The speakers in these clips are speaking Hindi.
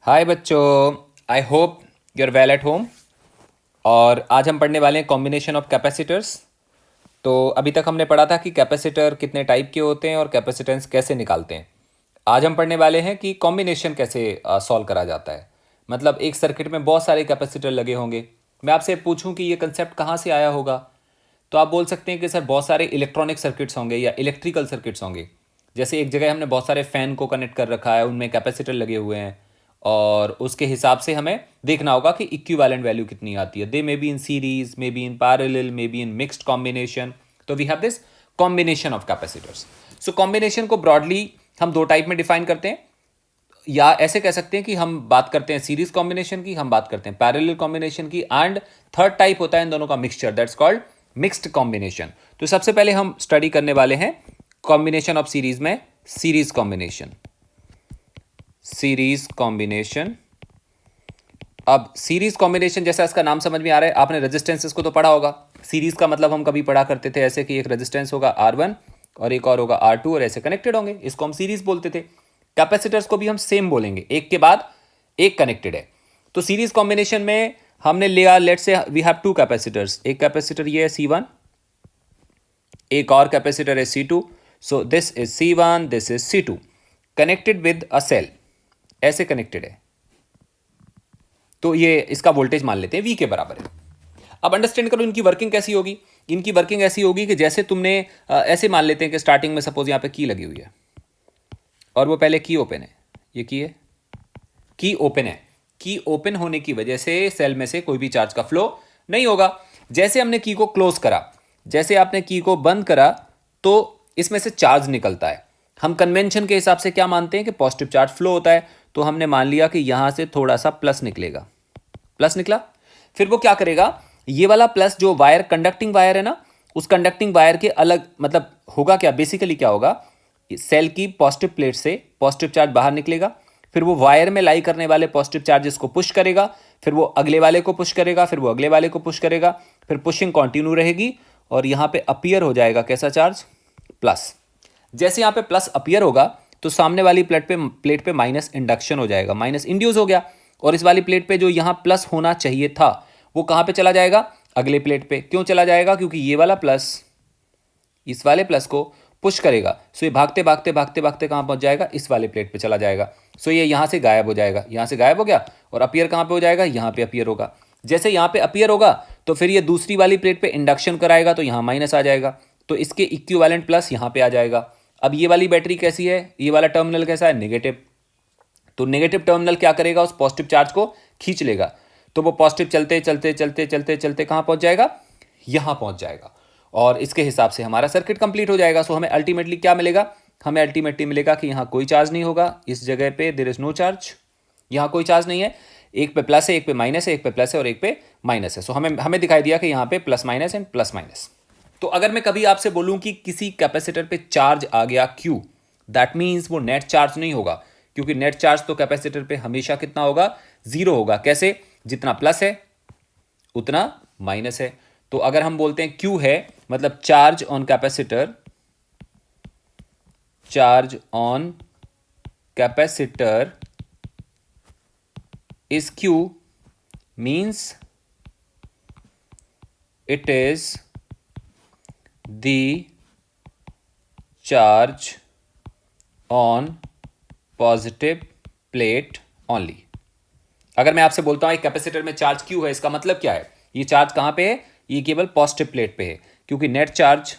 हाय बच्चों, I hope you are well at home. और आज हम पढ़ने वाले हैं कॉम्बिनेशन ऑफ कैपेसिटर्स। तो अभी तक हमने पढ़ा था कि कैपेसिटर कितने टाइप के होते हैं और कैपेसिटेंस कैसे निकालते हैं। आज हम पढ़ने वाले हैं कि कॉम्बिनेशन कैसे सॉल्व करा जाता है। मतलब एक सर्किट में बहुत सारे कैपेसिटर लगे होंगे, मैं आपसे पूछूं कि ये कंसेप्ट कहाँ से आया होगा, तो आप बोल सकते हैं कि सर बहुत सारे इलेक्ट्रॉनिक सर्किट्स होंगे या इलेक्ट्रिकल सर्किट्स होंगे। जैसे एक जगह हमने बहुत सारे फ़ैन को कनेक्ट कर रखा है, उनमें कैपेसिटर लगे हुए हैं और उसके हिसाब से हमें देखना होगा कि इक्विवेलेंट वैल्यू कितनी आती है। They may be in series, may be in parallel, may be in mixed combination. तो we have this combination of capacitors. So combination को ब्रॉडली हम दो टाइप में डिफाइन करते हैं, या ऐसे कह सकते हैं कि हम बात करते हैं सीरीज कॉम्बिनेशन की, हम बात करते हैं पैरेलल कॉम्बिनेशन की, एंड थर्ड टाइप होता है इन दोनों का mixture, that's called mixed combination. तो सबसे पहले हम स्टडी करने वाले हैं कॉम्बिनेशन ऑफ सीरीज में सीरीज कॉम्बिनेशन। Series combination. अब सीरीज कॉम्बिनेशन जैसा इसका नाम समझ में आ रहा है, आपने रेजिस्टेंसेस को तो पढ़ा होगा। सीरीज का मतलब हम कभी पढ़ा करते थे ऐसे कि एक रेजिस्टेंस होगा R1 और एक और होगा R2 और ऐसे कनेक्टेड होंगे, इसको हम सीरीज बोलते थे। कैपेसिटर्स को भी हम सेम बोलेंगे, एक के बाद एक कनेक्टेड है। तो सीरीज कॉम्बिनेशन में हमने लिया, let's say we have two capacitors, एक कैपेसिटर ये है C1, एक और कैपेसिटर है C2। So this is C1, this is C2, connected with a cell, ऐसे कनेक्टेड है। तो ये इसका वोल्टेज मान लेते हैं V के बराबर है। अब अंडरस्टैंड करो इनकी वर्किंग कैसी होगी। इनकी वर्किंग ऐसी होगी कि जैसे तुमने ऐसे मान लेते हैं कि स्टार्टिंग में सपोज यहाँ पे की लगी हुई है और वो पहले की ओपन है, ये की है, की ओपन है। की ओपन होने की वजह से सेल में से कोई भी चार्ज का फ्लो नहीं होगा। जैसे हमने की को क्लोज करा, जैसे आपने की को बंद करा, तो इसमें से चार्ज निकलता है। हम कन्वेंशन के हिसाब से क्या मानते हैं कि पॉजिटिव चार्ज फ्लो होता है, तो हमने मान लिया कि यहां से थोड़ा सा प्लस निकलेगा। प्लस निकला, फिर वो क्या करेगा, ये वाला प्लस जो वायर कंडक्टिंग वायर है ना, उस कंडक्टिंग वायर के अलग मतलब होगा क्या, बेसिकली क्या होगा, सेल की पॉजिटिव प्लेट से पॉजिटिव चार्ज बाहर निकलेगा, फिर वो वायर में लाई करने वाले पॉजिटिव चार्जेस को पुश करेगा, फिर वो अगले वाले को पुश करेगा, फिर वो अगले वाले को पुश करेगा, फिर पुशिंग कंटिन्यू रहेगी और यहाँ पे अपीयर हो जाएगा कैसा चार्ज, प्लस। जैसे यहाँ पे प्लस अपीयर होगा तो सामने वाली प्लेट पे माइनस इंडक्शन हो जाएगा, माइनस इंड्यूस हो गया, और इस वाली प्लेट पे जो यहाँ प्लस होना चाहिए था वो कहाँ पे चला जाएगा, अगले प्लेट पे। क्यों चला जाएगा, क्योंकि ये वाला प्लस इस वाले प्लस को पुश करेगा। सो ये भागते भागते भागते भागते कहाँ पहुँच जाएगा, इस वाले प्लेट पे चला जाएगा। सो ये यहाँ से गायब हो जाएगा, यहाँ से गायब हो गया, और अपीयर कहाँ पे हो जाएगा, यहाँ पे अपीयर होगा। जैसे यहाँ पे अपीयर होगा तो फिर ये दूसरी वाली प्लेट पे इंडक्शन कराएगा, तो यहाँ माइनस आ जाएगा, तो इसके इक्विवेलेंट प्लस यहाँ पे आ जाएगा। अब ये वाली बैटरी कैसी है, ये वाला टर्मिनल कैसा है, नेगेटिव। तो नेगेटिव टर्मिनल क्या करेगा, उस पॉजिटिव चार्ज को खींच लेगा, तो वो पॉजिटिव चलते चलते चलते चलते चलते कहाँ पहुँच जाएगा, यहाँ पहुँच जाएगा, और इसके हिसाब से हमारा सर्किट कंप्लीट हो जाएगा। सो हमें अल्टीमेटली क्या मिलेगा, हमें अल्टीमेटली मिलेगा कि यहाँ कोई चार्ज नहीं होगा, इस जगह पे देयर इज नो चार्ज, यहाँ कोई चार्ज नहीं है, एक पे प्लस है, एक पे माइनस है, एक पे प्लस है और एक पे माइनस है। सो हमें दिखाई दिया कि यहाँ पे plus minus and plus minus. तो अगर मैं कभी आपसे बोलूं कि किसी कैपेसिटर पे चार्ज आ गया Q, दैट मीन्स वो नेट चार्ज नहीं होगा, क्योंकि नेट चार्ज तो कैपेसिटर पे हमेशा कितना होगा, जीरो होगा। कैसे, जितना प्लस है उतना माइनस है। तो अगर हम बोलते हैं Q है मतलब charge on capacitor, charge on capacitor is Q, means it is the charge on positive plate only। अगर मैं आपसे बोलता हूं एक कैपेसिटर में चार्ज Q है, इसका मतलब क्या है, ये चार्ज कहां पे है, ये केवल पॉजिटिव प्लेट पे है, क्योंकि net charge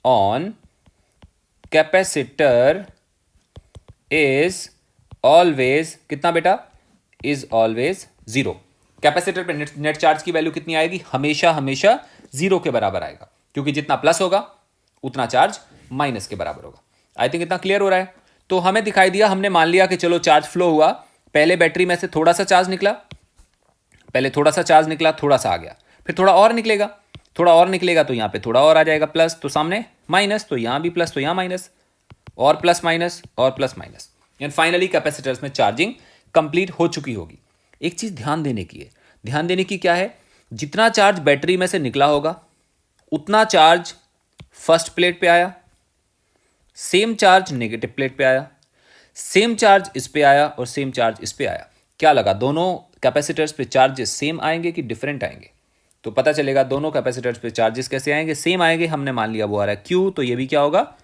on capacitor is always कितना बेटा, इज ऑलवेज जीरो। कैपेसिटर पे नेट चार्ज की वैल्यू कितनी आएगी, हमेशा हमेशा जीरो के बराबर आएगा, क्योंकि जितना प्लस होगा उतना चार्ज माइनस के बराबर होगा। आई थिंक इतना क्लियर हो रहा है। तो हमें दिखाई दिया, हमने मान लिया कि चलो चार्ज फ्लो हुआ, पहले बैटरी में से थोड़ा सा चार्ज निकला, पहले थोड़ा सा चार्ज निकला, थोड़ा सा आ गया, फिर थोड़ा और निकलेगा, थोड़ा और निकलेगा, तो यहाँ पे थोड़ा और आ जाएगा प्लस, तो सामने माइनस, तो यहाँ भी प्लस, तो यहाँ माइनस, और प्लस माइनस और plus minus, and finally capacitors में चार्जिंग कंप्लीट हो चुकी होगी। एक चीज ध्यान देने की है, ध्यान देने की क्या है, जितना चार्ज बैटरी में से निकला होगा उतना चार्ज फर्स्ट प्लेट पे आया, सेम चार्ज नेगेटिव प्लेट पे आया, सेम चार्ज इस पे आया और सेम चार्ज इस पे आया, क्या लगा दोनों कैपेसिटर्स पे चार्जेस सेम आएंगे कि डिफरेंट आएंगे? तो पता चलेगा दोनों कैपेसिटर्स पे चार्जेस कैसे आएंगे, सेम आएंगे। हमने मान लिया वो आ रहा है Q, तो ये भी क्या होगा,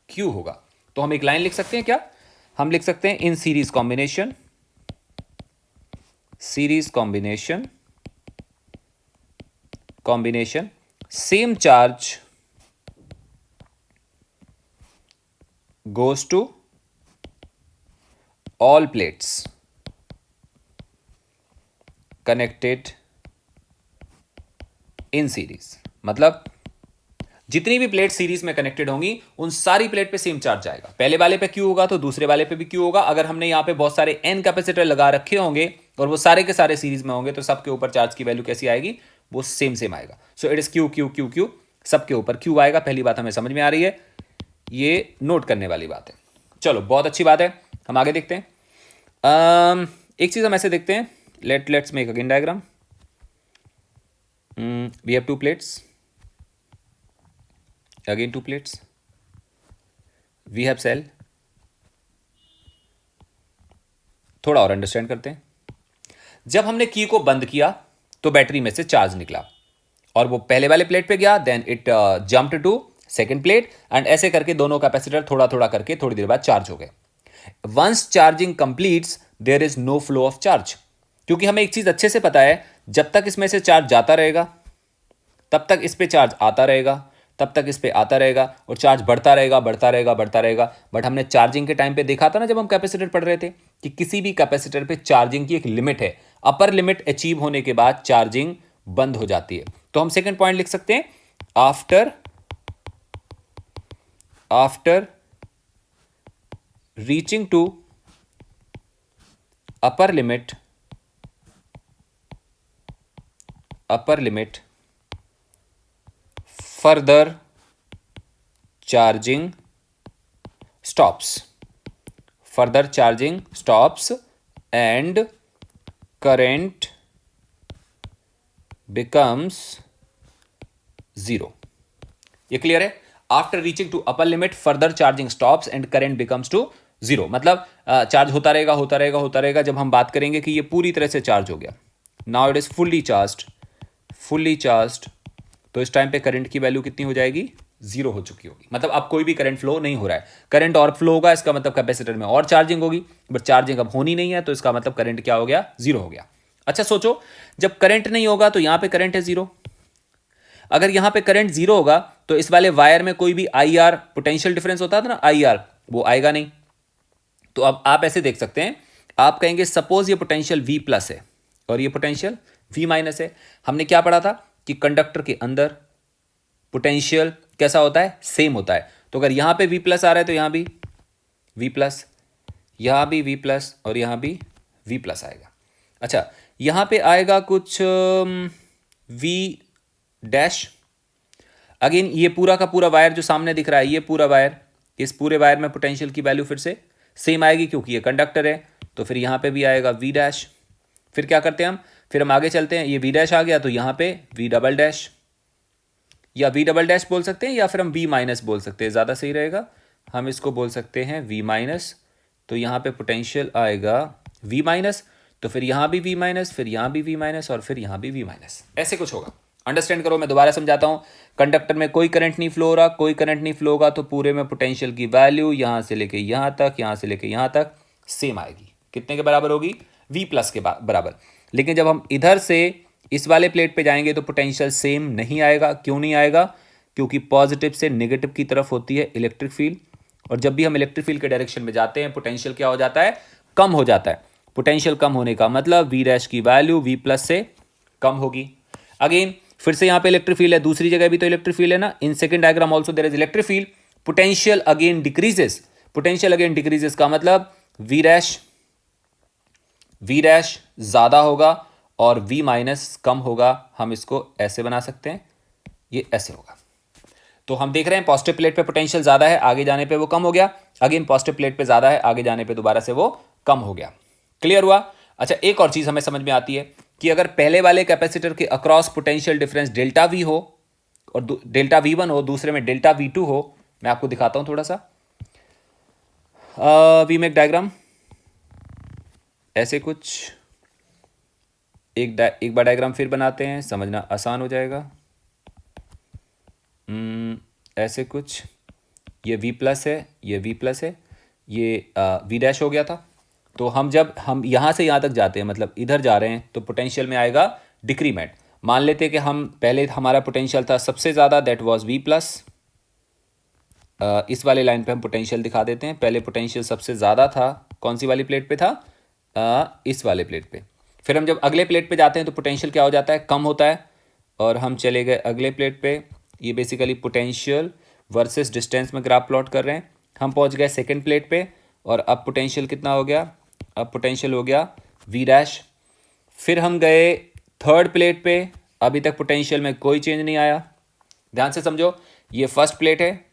Q होगा। तो हम एक लाइन लिख सकते हैं क्या, हम लिख सकते हैं in series combination, same charge goes to all plates connected in series। मतलब जितनी भी प्लेट सीरीज में कनेक्टेड होंगी उन सारी प्लेट पे सेम चार्ज जाएगा। पहले वाले पे Q होगा तो दूसरे वाले पे भी Q होगा। अगर हमने यहां पे बहुत सारे N कैपेसिटर लगा रखे होंगे और वो सारे के सारे सीरीज में होंगे तो सबके ऊपर चार्ज की वैल्यू कैसी आएगी, वो सेम आएगा। So it is Q Q Q Q, सबके ऊपर Q आएगा। पहली बात हमें समझ में आ रही है, ये नोट करने वाली बात है। चलो बहुत अच्छी बात है, हम आगे देखते हैं। एक चीज हम ऐसे देखते हैं, let's make again diagram. We have 2 plates, again 2 plates, we have cell। थोड़ा और अंडरस्टैंड करते हैं। जब हमने की को बंद किया तो बैटरी में से चार्ज निकला और वो पहले वाले प्लेट पे गया, then it jumped to second plate and ऐसे करके दोनों कैपेसिटर थोड़ा थोड़ा करके थोड़ी देर बाद चार्ज हो गए। Once charging completes there is no flow of charge, क्योंकि हमें एक चीज अच्छे से पता है, जब तक इसमें से चार्ज जाता रहेगा तब तक इस पे चार्ज आता रहेगा, तब तक इस पे आता रहेगा और चार्ज बढ़ता रहेगा बढ़ता रहेगा बढ़ता रहेगा। बट हमने चार्जिंग के टाइम पे देखा था ना, जब हम कैपेसिटर पढ़ रहे थे, कि किसी भी कैपेसिटर पे चार्जिंग की एक लिमिट है, अपर लिमिट अचीव होने के बाद चार्जिंग बंद हो जाती है। तो हम सेकंड पॉइंट लिख सकते हैं, after reaching to upper limit further charging stops and current becomes 0। ये क्लियर है? After reaching to upper limit further charging stops and current becomes to 0, मतलब चार्ज होता रहेगा। जब हम बात करेंगे कि ये पूरी तरह से चार्ज हो गया, now it is fully charged, तो इस टाइम पे करंट की वैल्यू कितनी हो जाएगी, 0 हो चुकी होगी। मतलब अब कोई भी करंट फ्लो नहीं हो रहा है। करंट और फ्लो होगा, इसका मतलब कैपेसिटर में और चार्जिंग होगी, बट चार्जिंग अब होनी नहीं है, तो इसका मतलब करंट क्या हो गया, 0 हो गया। अच्छा सोचो, जब करंट नहीं होगा तो यहां पे करंट है 0। अगर यहां पे करंट 0 होगा तो इस वाले वायर में कोई भी IR पोटेंशियल डिफरेंस होता था ना, IR, वो आएगा नहीं। तो अब आप ऐसे देख सकते हैं, आप कहेंगे सपोज ये पोटेंशियल V+ है और ये पोटेंशियल V- है। हमने क्या पढ़ा था कि कंडक्टर के अंदर पोटेंशियल कैसा होता है, सेम होता है। तो अगर यहां पे V+ आ रहा है तो यहां भी V+, यहां भी V+ और यहां भी V+ आएगा। अच्छा, यहां पे आएगा कुछ V'। अगेन ये पूरा का पूरा वायर जो सामने दिख रहा है, ये पूरा वायर, इस पूरे वायर में पोटेंशियल की वैल्यू फिर से सेम आएगी क्योंकि ये कंडक्टर है। तो फिर यहां पे भी आएगा V'। फिर क्या करते हैं फिर हम आगे चलते हैं, ये V' आ गया तो यहां पे V', या V' बोल सकते हैं या फिर हम V- बोल सकते हैं, ज़्यादा सही रहेगा। हम इसको बोल सकते हैं V-। तो यहाँ पे पोटेंशियल आएगा V-, तो फिर यहाँ भी V-, फिर यहाँ भी V-, और फिर यहाँ भी V-। ऐसे कुछ होगा। अंडरस्टैंड करो, मैं दोबारा समझाता हूँ। कंडक्टर में कोई करंट नहीं फ्लो हो रहा, कोई करंट नहीं फ्लो होगा, तो पूरे में पोटेंशियल की वैल्यू यहाँ से लेके यहाँ तक, यहाँ से लेके यहाँ तक सेम आएगी। कितने के बराबर होगी, V+ के बराबर। लेकिन जब हम इधर से इस वाले प्लेट पे जाएंगे तो पोटेंशियल सेम नहीं आएगा। क्यों नहीं आएगा, क्योंकि पॉजिटिव से नेगेटिव की तरफ होती है इलेक्ट्रिक फील्ड, और जब भी हम इलेक्ट्रिक फील्ड के डायरेक्शन में जाते हैं पोटेंशियल क्या हो जाता है, कम हो जाता है। पोटेंशियल कम होने का मतलब V' की वैल्यू V+ से कम होगी। अगेन फिर से यहाँ पे इलेक्ट्रिक फील्ड है, दूसरी जगह भी तो इलेक्ट्रिक फील्ड है ना। In second diagram also there is electric field, potential again decreases का मतलब V' ज्यादा होगा और V- कम होगा। हम इसको ऐसे बना सकते हैं, ये ऐसे होगा। तो हम देख रहे हैं पॉजिटिव प्लेट पे पोटेंशियल ज्यादा है, आगे जाने पे वो कम हो गया। अगेन पॉजिटिव प्लेट पे ज्यादा है, आगे जाने पे दोबारा से वो कम हो गया। क्लियर हुआ? अच्छा, एक और चीज हमें समझ में आती है कि अगर पहले वाले कैपेसिटर के अक्रॉस पोटेंशियल डिफरेंस ΔV हो और ΔV1 हो, दूसरे में ΔV2 हो। मैं आपको दिखाता हूं थोड़ा सा। वी मेक डायग्राम ऐसे कुछ, एक बार डायग्राम फिर बनाते हैं, समझना आसान हो जाएगा। ऐसे कुछ, ये v प्लस है, ये v प्लस है, ये v डैश हो गया था। तो जब हम यहाँ से यहाँ तक जाते हैं, मतलब इधर जा रहे हैं, तो पोटेंशियल में आएगा डिक्रीमेंट। मान लेते हैं कि हम पहले हमारा पोटेंशियल था सबसे ज़्यादा, दैट वाज v प्लस। इस वाले लाइन पे हम पोटेंशियल दिखा देते हैं। पहले पोटेंशियल सबसे ज़्यादा था, कौन सी वाली प्लेट पे था? इस वाले प्लेट पे। फिर हम जब अगले प्लेट पे जाते हैं तो पोटेंशियल क्या हो जाता है? कम होता है। और हम चले गए अगले प्लेट पे। ये बेसिकली पोटेंशियल वर्सेस डिस्टेंस में ग्राफ प्लॉट कर रहे हैं। हम पहुंच गए सेकंड प्लेट पे, और अब पोटेंशियल कितना हो गया? अब पोटेंशियल हो गया वी डैश। फिर हम गए थर्ड प्लेट पे, अभी तक पोटेंशियल में कोई चेंज नहीं आया। ध्यान से समझो, ये फर्स्ट प्लेट है,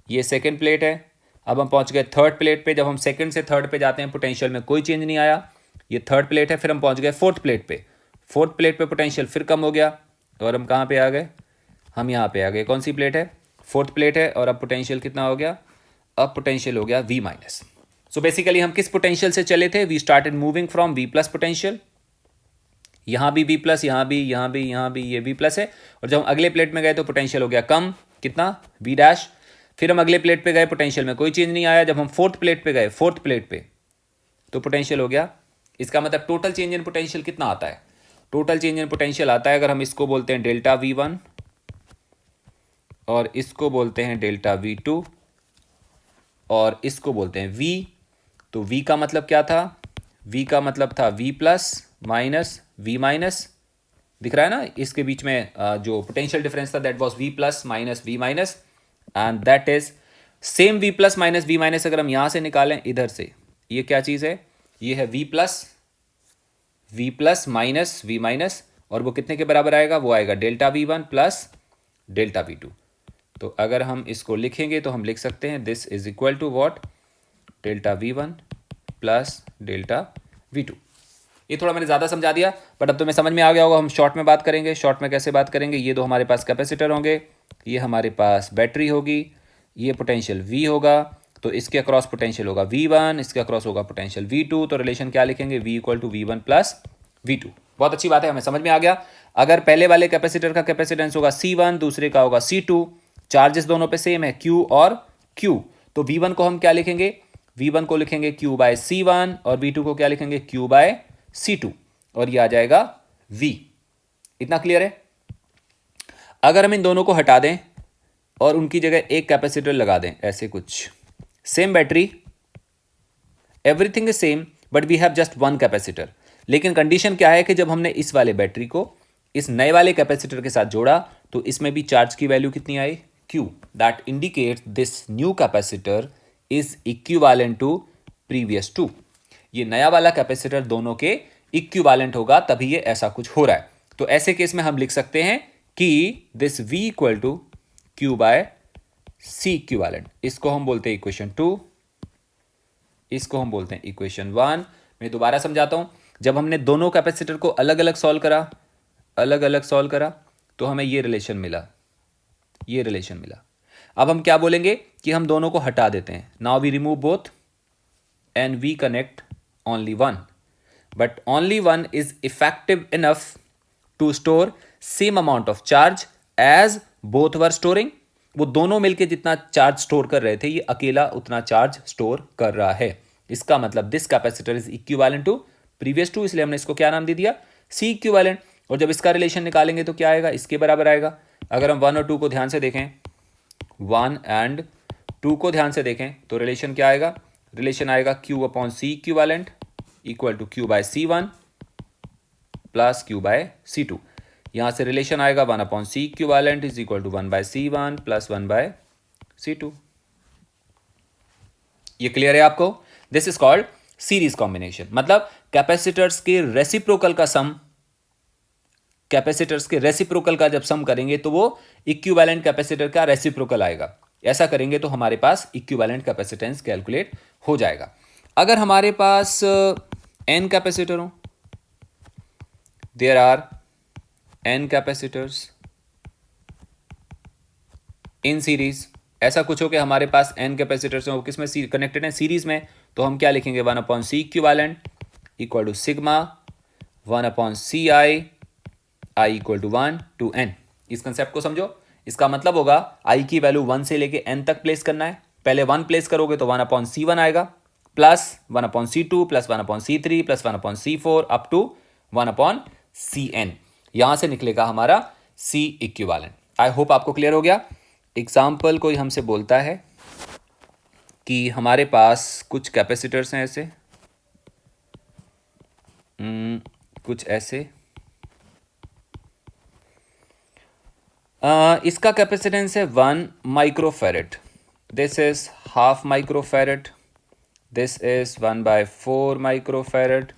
ये सेकंड प्लेट है। अब हम पहुंच गए थर्ड प्लेट पे। जब हम सेकंड से थर्ड पे जाते हैं पोटेंशियल में कोई चेंज नहीं आया। ये थर्ड प्लेट है। फिर हम पहुंच गए फोर्थ प्लेट पे। फोर्थ प्लेट पे पोटेंशियल फिर कम हो गया, और हम कहाँ पे आ गए? हम यहाँ पे आ गए। कौन सी प्लेट है? फोर्थ प्लेट है। और अब पोटेंशियल कितना हो गया? अब पोटेंशियल हो गया v माइनस। सो बेसिकली हम किस पोटेंशियल से चले थे? We started moving from v plus potential. यहाँ भी v प्लस, यहाँ भी, यहाँ भी, यहाँ भी ये v प्लस है। और जब हम अगले प्लेट में गए तो पोटेंशियल हो गया कम, कितना? v dash. फिर हम अगले प्लेट पे गए, पोटेंशियल में कोई चेंज नहीं आया। जब हम फोर्थ प्लेट पे गए, फोर्थ प्लेट पे, तो पोटेंशियल हो गया। इसका मतलब टोटल चेंज इन पोटेंशियल कितना आता है? टोटल चेंज इन पोटेंशियल आता है, अगर हम इसको बोलते हैं डेल्टा v1 और इसको बोलते हैं डेल्टा v2 और इसको बोलते हैं v, तो v का मतलब क्या था? v का मतलब था v plus minus v minus. दिख रहा है ना इसके बीच में जो पोटेंशियल डिफरेंस था, that was v plus minus v minus, and that is same v plus minus v minus. अगर हम यहाँ से निकालें इधर से, ये क्या चीज़ है? ये है v plus minus v minus, और वो कितने के बराबर आएगा? वो आएगा delta v1 plus delta v2। तो अगर हम इसको लिखेंगे तो हम लिख सकते हैं this is equal to what? Delta v1 plus delta v2। ये थोड़ा मैंने ज़्यादा समझा दिया, बट अब तो मैं समझ में आ गया होगा। हम शॉर्ट में बात करेंगे। शॉर्ट में कैसे बात करेंगे? ये दो हमारे पास कैपेसिटर होंगे, ये हमारे पास बैटरी होगी, ये पोटेंशियल v होगा, तो इसके अक्रॉस पोटेंशियल होगा v1, इसके अक्रॉस होगा पोटेंशियल v2। तो रिलेशन क्या लिखेंगे? v equal to v1 plus v2। बहुत अच्छी बात है, हमें समझ में आ गया। अगर पहले वाले कैपेसिटर का कैपेसिटेंस होगा C1, दूसरे का होगा C2, चार्जेस दोनों पे सेम है Q और Q, तो V1 को हम क्या लिखेंगे? V1 को लिखेंगे Q बाय C1, और V2 को क्या लिखेंगे? Q बाय C2, और ये आ जाएगा V। इतना क्लियर है? अगर हम इन दोनों को हटा दें और उनकी जगह एक कैपेसिटर लगा दें, ऐसे कुछ, same battery, everything is same, but we have just one capacitor. लेकिन कंडीशन क्या है कि जब हमने इस वाले बैटरी को इस नए वाले कैपेसिटर के साथ जोड़ा, तो इसमें भी चार्ज की वैल्यू कितनी आई? Q। That indicates this new capacitor is equivalent to previous two. ये नया वाला कैपेसिटर दोनों के इक्विवेलेंट होगा, तभी ये ऐसा कुछ हो रहा है। तो ऐसे केस में हम लिख सकते हैं कि this V equal to Q by C equivalent. इसको हम बोलते हैं इक्वेशन 2, इसको हम बोलते हैं इक्वेशन 1। मैं दोबारा समझाता हूं। जब हमने दोनों कैपेसिटर को अलग अलग सॉल्व करा, तो हमें ये रिलेशन मिला, ये रिलेशन मिला। अब हम क्या बोलेंगे कि हम दोनों को हटा देते हैं। Now we remove both and we connect only one, but only one is effective enough to store same amount of charge as both were storing. वो दोनों मिलके जितना चार्ज स्टोर कर रहे थे, ये अकेला उतना चार्ज स्टोर कर रहा है। इसका मतलब this capacitor is equivalent to previous two, इसलिए हमने इसको क्या नाम दे दिया? C equivalent. और जब इसका रिलेशन निकालेंगे तो क्या आएगा? इसके बराबर आएगा। अगर हम 1 और 2 को ध्यान से देखें, 1 एंड 2 को ध्यान से देखें, तो रिलेशन क्या आएगा? रिलेशन आएगा Q upon C equivalent equal to Q by C1 plus Q by C2। यहां से रिलेशन आएगा 1 upon C equivalent is equal to 1 by C1 plus 1 by C2। ये क्लियर है आपको? This is called series combination. मतलब कैपेसिटर्स के रेसिप्रोकल का सम, कैपेसिटर्स के रेसिप्रोकल का जब सम करेंगे तो वो इक्विवेलेंट कैपेसिटर का रेसिप्रोकल आएगा। ऐसा करेंगे तो हमारे पास इक्विवेलेंट कैपेसिटेंस कैलकुलेट हो जाएगा। अगर हमारे पास n कैपेसिटर हो, there are n capacitors in series, ऐसा कुछ हो कि हमारे पास n कैपेसिटर्स हैं, वो किस में कनेक्टेड हैं, सीरीज में, तो हम क्या लिखेंगे 1/c equivalent equal to sigma 1/ci i equal to 1 to n। इस कंसेप्ट को समझो। इसका मतलब होगा i की वैल्यू 1 से लेके n तक प्लेस करना है। पहले 1 प्लेस करोगे तो 1/c1 आएगा, plus 1/c2 plus 1/c3 plus 1/c4 up to 1/cn। यहां से निकलेगा हमारा c इक्विवेलेंट। आई होप आपको क्लियर हो गया। एग्जाम्पल कोई हमसे बोलता है कि हमारे पास कुछ कैपेसिटर्स हैं ऐसे, कुछ ऐसे, इसका कैपेसिटेंस है 1 microfarad, this is half microfarad, this is 1/4 microfarad,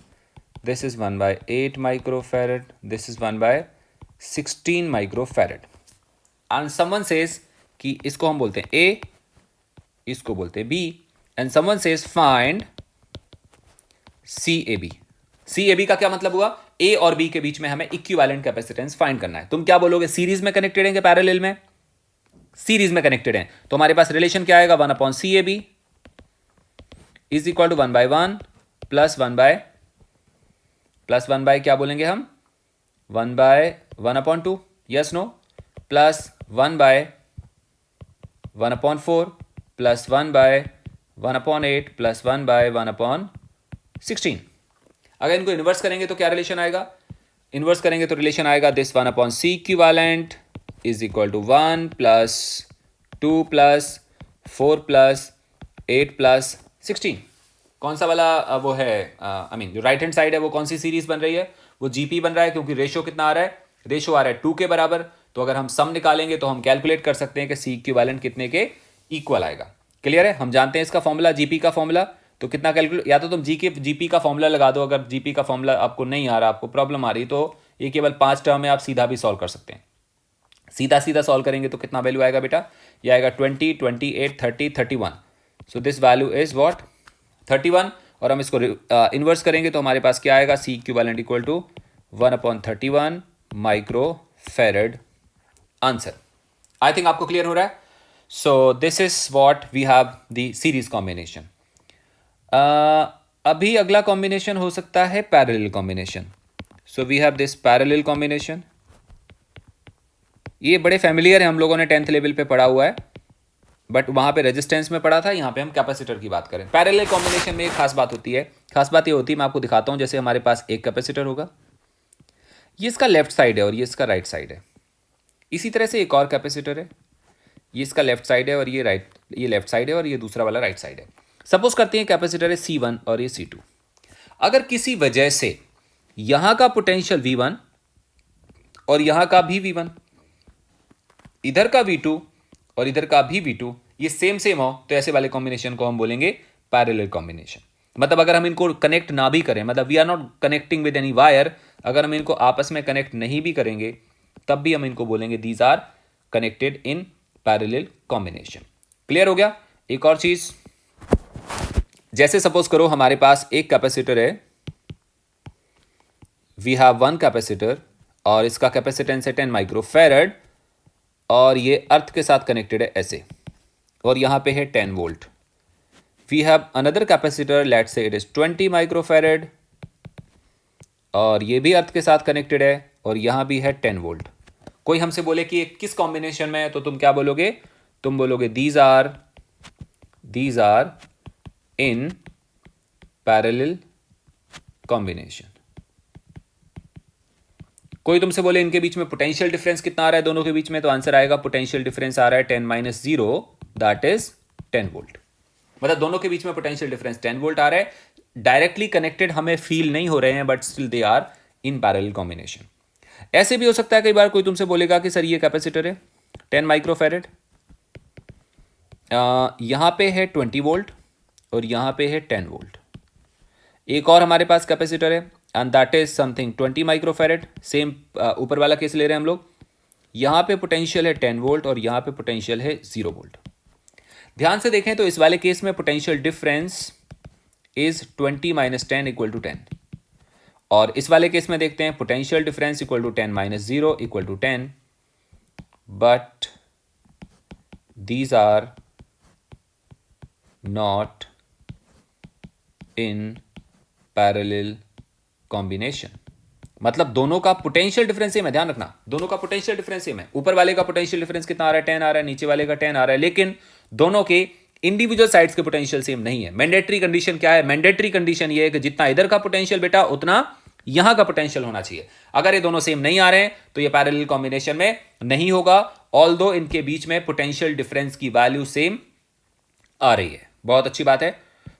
this is 1/8 microfarad, this is 1/16 microfarad. And someone says कि इसको हम बोलते हैं ए, इसको बोलते हैं B, and someone says find C A B. C A B का क्या मतलब हुआ, ए और बी के बीच में हमें इक्विवेलेंट कैपेसिटेंस फाइंड करना है। तुम क्या बोलोगे, सीरीज में कनेक्टेड है कि पैरेलल में? सीरीज में कनेक्टेड है, तो हमारे पास रिलेशन क्या आएगा 1/c a b is equal to 1/1 plus 1 by क्या बोलेंगे हम 1/1/2, yes no, plus 1/1/4 plus 1/1/8 plus 1/1/16। अगर इनको इन्वर्स करेंगे तो क्या रिलेशन आएगा, इन्वर्स करेंगे तो रिलेशन आएगा this 1/c equivalent is equal to 1 plus 2 plus 4 plus 8 plus 16। कौन सा वाला वो है, आई मीन जो राइट हैंड साइड है वो कौन सी सीरीज बन रही है, वो जीपी बन रहा है, क्योंकि रेशो कितना आ रहा है, रेशो आ रहा है 2 के बराबर। तो अगर हम सम निकालेंगे तो हम कैलकुलेट कर सकते हैं कि सी इक्विवेलेंट कितने के इक्वल आएगा। क्लियर है, हम जानते हैं इसका फॉर्मूला, जीपी का फॉर्मूला, तो कितना कैलकुलेट, या तो तुम जीपी का फॉर्मूला लगा दो, अगर जीपी का फॉर्मूला आपको नहीं आ रहा, आपको प्रॉब्लम आ रही, तो ये केवल 5 टर्म है, आप सीधा भी सॉल्व कर सकते हैं। सीधा सीधा सॉल्व करेंगे तो कितना वैल्यू आएगा बेटा, ये आएगा 20, 28, 30, 31। So this value is what 31, और हम इसको इन्वर्स करेंगे तो हमारे पास क्या आएगा, C equivalent equal to 1/31 microfarad. Answer I think आपको क्लियर हो रहा है। So this is what we have the series combination. अभी अगला कॉम्बिनेशन हो सकता है parallel combination. So we have this parallel combination, ये बड़े फैमिलियर है, हम लोगों ने 10th लेवल पे पढ़ा हुआ है, बट वहाँ पे रेजिस्टेंस में पढ़ा था, यहाँ पे हम कैपेसिटर की बात करें। पैरेलल कॉम्बिनेशन में एक खास बात होती है, खास बात ये होती है, मैं आपको दिखाता हूँ। जैसे हमारे पास एक कैपेसिटर होगा, ये इसका लेफ्ट साइड है और ये इसका राइट साइड है। इसी तरह से एक और कैपेसिटर है, ये इसका लेफ्ट साइड है और ये लेफ्ट साइड है और ये दूसरा वाला राइट साइड है। सपोज करते हैं कैपेसिटर है C1 और ये C2। अगर किसी वजह से यहां का पोटेंशियल V1 और यहां का भी V1, इधर का V2 और इधर का भी V2 ये सेम हो, तो ऐसे वाले कॉम्बिनेशन को हम बोलेंगे पैरेलल कॉम्बिनेशन। मतलब अगर हम इनको कनेक्ट ना भी करें, मतलब we are not connecting with any wire, अगर हम इनको आपस में कनेक्ट नहीं भी करेंगे तब भी हम इनको बोलेंगे these are connected in parallel combination. Clear हो गया। एक और चीज, जैसे सपोज करो हमारे पास एक कैपेसिटर है, वी हैव वन कैपेसिटर और इसका कैपेसिटेंस है 10 माइक्रोफेरेड और ये अर्थ के साथ कनेक्टेड है ऐसे, और यहां पे है 10 volt. We have another capacitor, let's say it is 20 microfarad और ये भी अर्थ के साथ कनेक्टेड है और यहां भी है 10 वोल्ट। कोई हमसे बोले कि किस कॉम्बिनेशन में है, तो तुम क्या बोलोगे, तुम बोलोगे these are in parallel combination. कोई तुमसे बोले इनके बीच में पोटेंशियल डिफरेंस कितना आ रहा है दोनों के बीच में, तो आंसर आएगा पोटेंशियल डिफरेंस आ रहा है 10 - 0 दैट इज 10 वोल्ट। मतलब दोनों के बीच में पोटेंशियल डिफरेंस 10 वोल्ट आ रहा है। डायरेक्टली कनेक्टेड हमें फील नहीं हो रहे हैं, but still they are in parallel combination. ऐसे भी हो सकता है कई बार कोई तुमसे बोलेगा कि सर ये कैपेसिटर है 10 माइक्रोफेरेड, यहां पे है 20 वोल्ट और यहां पे है 10 वोल्ट। एक और हमारे पास कैपेसिटर है and that is something 20 microfarad, same ऊपर वाला केस ले रहे हैं हम लोग। यहां पे पोटेंशियल है 10 वोल्ट और यहां पे पोटेंशियल है 0 वोल्ट। ध्यान से देखें तो इस वाले केस में potential difference is 20 - 10 equal to 10, और इस वाले केस में देखते हैं potential difference equal to 10 - 0 equal to 10, but these are not in parallel combination। मतलब दोनों का पोटेंशियल डिफरेंस सेम है, ध्यान रखना, दोनों का पोटेंशियल डिफरेंस सेम है। ऊपर वाले का पोटेंशियल डिफरेंस कितना आ रहा है, 10 आ रहा है, नीचे वाले का 10 आ रहा है, लेकिन दोनों के इंडिविजुअल साइड्स के पोटेंशियल सेम नहीं है। मैंडेटरी कंडीशन क्या है? मैंडेटरी कंडीशन ये है कि जितना इधर का पोटेंशियल बेटा उतना यहां का पोटेंशियल होना चाहिए। अगर ये दोनों सेम नहीं आ रहे हैं तो ये पैरेलल कॉम्बिनेशन में नहीं होगा, ऑल्दो इनके बीच में पोटेंशियल डिफरेंस की वैल्यू सेम आ रही है। बहुत अच्छी बात है।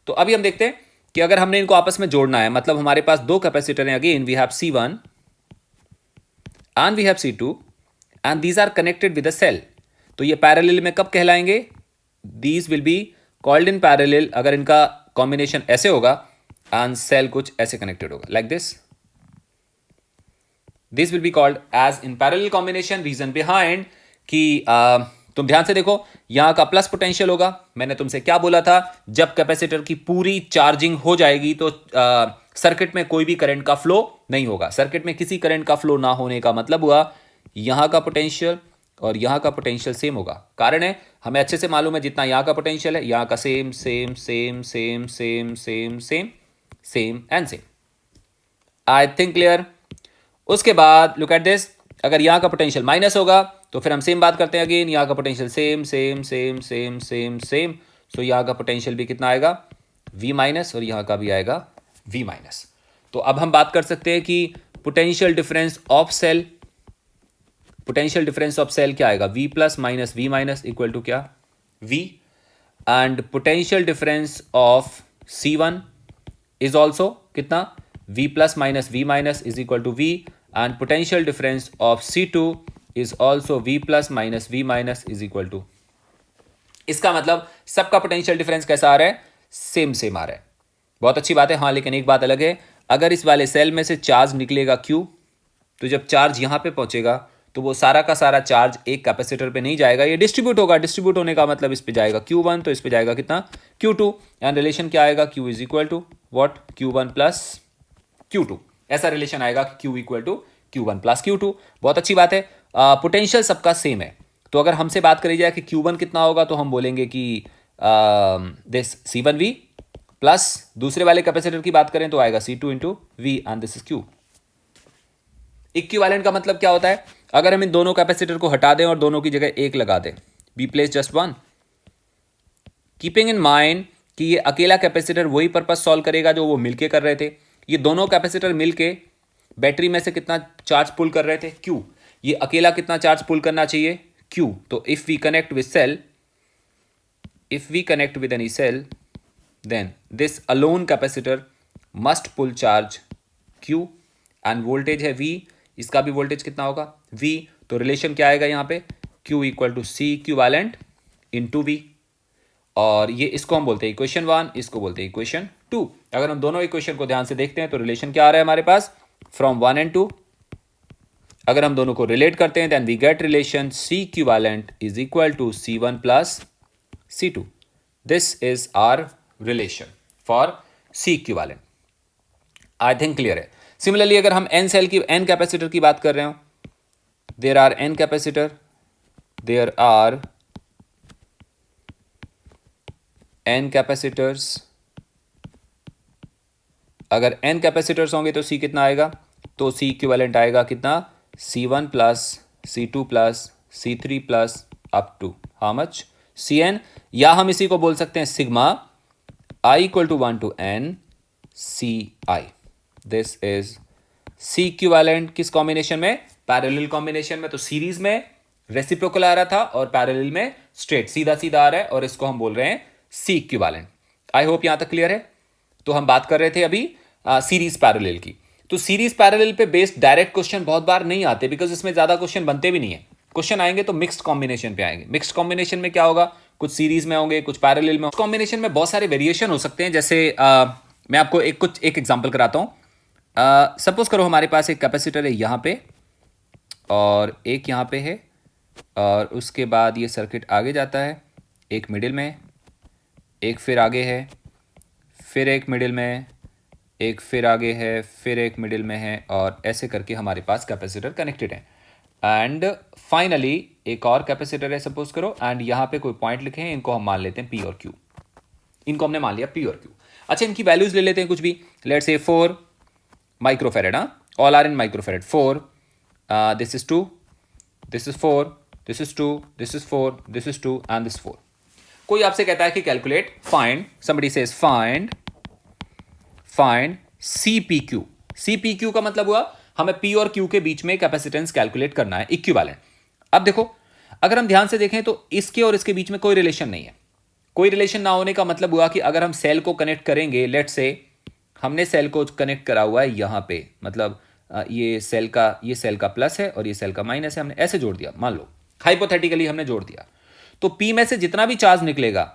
तो अभी हम देखते हैं कि अगर हमने इनको आपस में जोड़ना है, मतलब हमारे पास दो कैपेसिटर हैं, again we have C1 and we have C2 and these are connected with a cell, तो ये पैरेलल में कब कहलाएंगे? These will be called in parallel अगर इनका कॉम्बिनेशन ऐसे होगा एंड सेल कुछ ऐसे कनेक्टेड होगा, like this. This will be called as in parallel combination. Reason behind कि तुम ध्यान से देखो, यहां का प्लस पोटेंशियल होगा। मैंने तुमसे क्या बोला था, जब कैपेसिटर की पूरी चार्जिंग हो जाएगी तो सर्किट में कोई भी करंट का फ्लो नहीं होगा। सर्किट में किसी करंट का फ्लो ना होने का मतलब हुआ यहां का पोटेंशियल और यहां का पोटेंशियल सेम होगा। कारण है हमें अच्छे से मालूम है, जितना यहां का पोटेंशियल है यहां का same same same same same same same same and same. I think clear. उसके बाद लुक एट दिस, अगर यहां का पोटेंशियल माइनस होगा तो फिर हम सेम बात करते हैं, अगेन यहां का potential same same same same same same, so यहां का पोटेंशियल भी कितना आएगा? V माइनस, और यहां का भी आएगा V माइनस। तो अब हम बात कर सकते हैं कि potential difference of cell, potential difference of cell क्या आएगा? V plus minus V minus equal to क्या? V। And potential difference of C1 is also कितना? V plus minus V minus is equal to V, and potential difference of C2 is also V plus minus V minus is equal to. इसका मतलब सबका पोटेंशियल डिफरेंस कैसा आ रहा है? सेम सेम आ रहा है। बहुत अच्छी बात है। हाँ, लेकिन एक बात अलग है, अगर इस वाले सेल में से चार्ज निकलेगा Q, तो जब चार्ज यहां पे पहुंचेगा तो वो सारा का सारा चार्ज एक कैपेसिटर पे नहीं जाएगा, ये डिस्ट्रीब्यूट होगा। डिस्ट्रीब्यूट होने का मतलब इस पे जाएगा Q1 तो इस पे जाएगा कितना? Q2। एंड रिलेशन क्या आएगा? Q is equal to what? Q1 plus Q2। ऐसा रिलेशन आएगा कि Q equal to Q1 plus Q2। बहुत अच्छी बात है। पोटेंशियल सबका सेम है, तो अगर हमसे बात करी जाए कि Q1 कितना होगा तो हम बोलेंगे कि दिस C1V प्लस दूसरे वाले कैपेसिटर की बात करें तो आएगा C2 into V and this is Q। Equivalent का मतलब क्या होता है? अगर हम इन दोनों कैपेसिटर को हटा दें और दोनों की जगह एक लगा दें, be place just one, keeping in mind कि ये अकेला कैपेसिटर वही पर्पस सॉल्व करेगा जो वो मिलके कर रहे थे। ये दोनों कैपेसिटर मिलके बैटरी में से कितना चार्ज पुल कर रहे थे? Q। ये अकेला कितना चार्ज पुल करना चाहिए? Q। तो if we connect with cell, if we connect with any cell, then this alone capacitor must pull charge Q and voltage है V, इसका भी वोल्टेज कितना होगा? V। तो रिलेशन क्या आएगा यहाँ पे? Q equal to C equivalent into V, और ये इसको हम बोलते हैं इक्वेशन 1, इसको बोलते हैं इक्वेशन 2। अगर हम दोनों इक्वेशन को ध्यान से देखते हैं तो रिलेशन क्या आ रहा है हमारे पास? From 1 and 2। अगर हम दोनों को रिलेट करते हैं then we get relation C equivalent is equal to C1 plus C2। This is our relation for C equivalent. I think clear है। सिमिलरली अगर हम n सेल की, n कैपेसिटर की बात कर रहे हो, there are n capacitor, there are n capacitors. अगर n कैपेसिटर्स होंगे तो C कितना आएगा? तो C इक्विवेलेंट आएगा कितना? C1 plus C2 plus C3 plus up to how much? Cn, या हम इसी को बोल सकते हैं sigma I equal to 1 to n Ci। This is C equivalent किस कॉम्बिनेशन में? पैरेलल कॉम्बिनेशन में। तो सीरीज में रेसिप्रोकल आ रहा था और पैरेलल में स्ट्रेट सीधा सीधा आ रहा है, और इसको हम बोल रहे हैं C इक्विवेलेंट। आई होप यहां तक क्लियर है। तो हम बात कर रहे थे अभी सीरीज पैरेलल की। तो सीरीज पैरेलल पे बेस्ड डायरेक्ट क्वेश्चन बहुत बार नहीं आते, बिकॉज इसमें ज्यादा क्वेश्चन बनते भी नहीं है। क्वेश्चन आएंगे तो मिक्स्ड कॉम्बिनेशन पे आएंगे। मिक्स्ड कॉम्बिनेशन में क्या होगा? कुछ सीरीज में होंगे, कुछ पैरेलल में। कॉम्बिनेशन में बहुत सारे वेरिएशन हो सकते हैं। जैसे मैं आपको एक एग्जांपल कराता हूँ। सपोज करो हमारे पास एक कैपेसिटर है यहाँ पे और एक यहाँ पे है, और उसके बाद ये सर्किट आगे जाता है, एक मिडिल में, एक फिर आगे है, फिर एक मिडिल में, एक फिर आगे है, फिर एक मिडिल में है, और ऐसे करके हमारे पास कैपेसिटर कनेक्टेड है। एंड फाइनली एक और कैपेसिटर है सपोज करो, एंड यहां पे कोई पॉइंट लिखे हैं, इनको हम मान लेते हैं पी और क्यू। इनको हमने मान लिया पी और क्यू। अच्छा, इनकी वैल्यूज ले लेते हैं कुछ भी। Let's say 4 microfarad, all are in microfarad. 4, this is 2, this is 4, this is 2, this is 4, this is 2 and this 4। कोई आपसे कहता है कि calculate find, somebody says find CPQ। CPQ का मतलब हुआ हमें P और Q के बीच में कैपेसिटेंस कैलकुलेट करना है, इक्विवेलेंट। अब देखो, अगर हम ध्यान से देखें तो इसके और इसके बीच में कोई रिलेशन नहीं है। कोई रिलेशन ना होने का मतलब हुआ कि अगर हम सेल को कनेक्ट करेंगे, लेट्स से हमने सेल को कनेक्ट करा हुआ है यहाँ पे, मतलब ये सेल का प्लस है और ये सेल का माइनस है, हमने ऐसे जोड़ दिया, मान लो हाइपोथेटिकली हमने जोड़ दिया। तो P में से जितना भी चार्ज निकलेगा,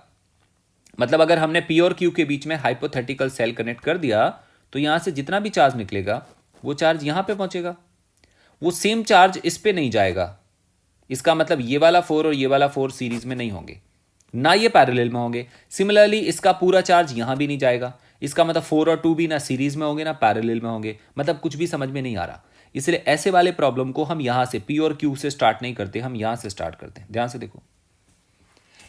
मतलब अगर हमने P और Q के बीच में हाइपोथेटिकल सेल कनेक्ट कर दिया, तो यहां से जितना भी चार्ज निकलेगा वो चार्ज यहां पे पहुंचेगा, वो सेम चार्ज इस पे नहीं जाएगा। इसका मतलब ये वाला 4 और ये वाला 4 सीरीज में नहीं होंगे, ना ये पैरेलल में होंगे। सिमिलरली इसका पूरा चार्ज यहां भी नहीं जाएगा। इसका मतलब 4 और 2 भी ना सीरीज में होंगे ना पैरेलल में होंगे, मतलब कुछ भी समझ में नहीं आ रहा। इसलिए ऐसे वाले प्रॉब्लम को हम यहां से P और Q से स्टार्ट नहीं करते, हम यहां से स्टार्ट करते हैं। ध्यान से देखो,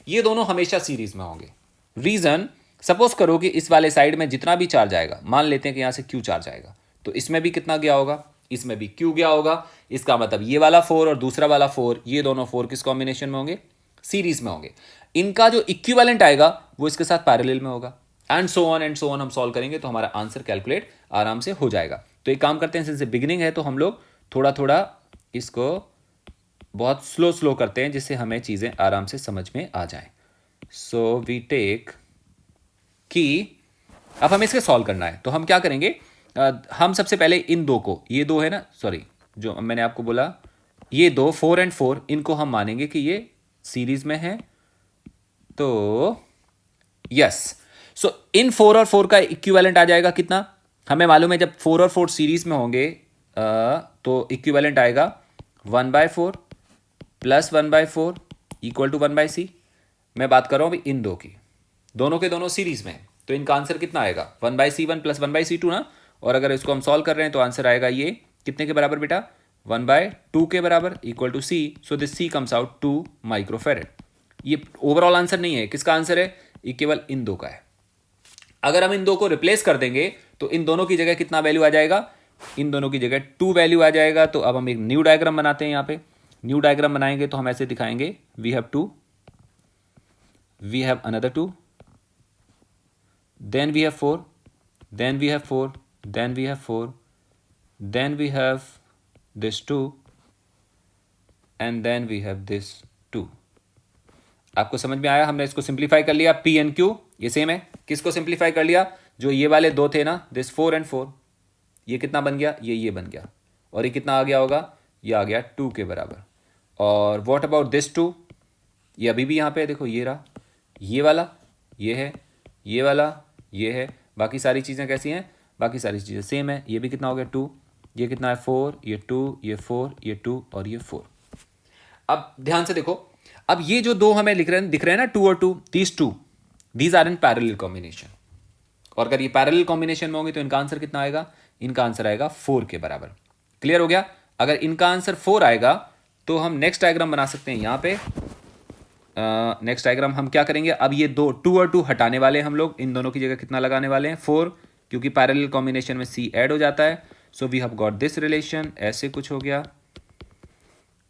ये दोनों हमेशा सीरीज में होंगे। रीजन, सपोज करो कि इस वाले साइड में जितना भी चार्ज आएगा, मान लेते हैं कि यहां से Q चार्ज आएगा, तो इसमें भी कितना गया होगा, इसमें भी Q गया होगा। इसका मतलब ये वाला 4 और दूसरा वाला 4, ये दोनों 4 किस कॉम्बिनेशन में होंगे, सीरीज में होंगे। इनका जो इक्विवेलेंट आएगा वो इसके साथ पैरेलल में होगा, एंड सो ऑन हम सॉल्व करेंगे तो हमारा आंसर कैलकुलेट आराम से हो जाएगा। तो एक काम करते हैं, सिंस बिगिनिंग है तो हम लोग थोड़ा थोड़ा इसको बहुत स्लो करते हैं, जिससे हमें चीज़ें आराम से समझ में आ जाएं। सो वी टेक कि अब हमें इसके सॉल्व करना है, तो हम क्या करेंगे, हम सबसे पहले इन दो को, ये दो है ना, सॉरी जो मैंने आपको बोला ये दो 4 और 4, इनको हम मानेंगे कि ये सीरीज में है। तो यस, सो इन 4 और 4 का इक्विवेलेंट आ जाएगा कितना, हमें मालूम है जब 4 और 4 सीरीज में होंगे तो इक्विवेलेंट आएगा 1/4 प्लस 1/4 इक्वल टू 1/c। मैं बात कर रहा हूं अभी इन दो की, दोनों के दोनों सीरीज में, तो इनका आंसर कितना आएगा 1/c1 प्लस 1/c2 ना। और अगर इसको हम सॉल्व कर रहे हैं तो आंसर आएगा ये कितने के बराबर बेटा, 1/2 के बराबर equal to c। So this c comes out 2 microfarad. ये ओवरऑल आंसर नहीं है, किसका आंसर है, ये केवल इन दो का है। अगर हम इन दो को रिप्लेस कर देंगे तो इन दोनों की जगह कितना वैल्यू आ जाएगा, इन दोनों की जगह 2 वैल्यू आ जाएगा। तो अब हम एक न्यू डायग्राम बनाते हैं। यहाँ पे न्यू डायग्राम बनाएंगे तो हम ऐसे दिखाएंगे, we have 2, we have another 2, then we have 4, then we have 4, then we have 4, then we have this 2, and then we have this 2। आपको समझ में आया, हमने इसको सिंप्लीफाई कर लिया, P and Q ये सेम है। किसको सिंप्लीफाई कर लिया, जो ये वाले दो थे ना, दिस 4 and 4, ये कितना बन गया, ये बन गया, और ये कितना आ गया होगा, ये आ गया 2 के बराबर। और व्हाट अबाउट दिस 2, ये अभी भी यहाँ पे देखो, ये रहा, ये वाला ये है, ये वाला ये है, बाकी सारी चीज़ें कैसी हैं, बाकी सारी चीज़ें सेम है। ये भी कितना हो गया 2, ये कितना है 4, ये 2, ये 4, ये 2 और ये 4। अब ध्यान से देखो, अब ये जो दो हमें दिख रहे हैं ना 2 और 2, these are in parallel combination. और अगर ये पैरेलल कॉम्बिनेशन में होंगे तो इनका आंसर कितना आएगा, इनका आंसर आएगा 4 के बराबर। क्लियर हो गया। अगर इनका आंसर 4 आएगा तो हम नेक्स्ट डायग्राम बना सकते हैं। यहाँ पे नेक्स्ट डायग्राम हम क्या करेंगे, अब ये दो 2 और 2 हटाने वाले हैं हम लोग, इन दोनों की जगह कितना लगाने वाले हैं 4, क्योंकि पैरेलल कॉम्बिनेशन में C ऐड हो जाता है। So we have got this relation, ऐसे कुछ हो गया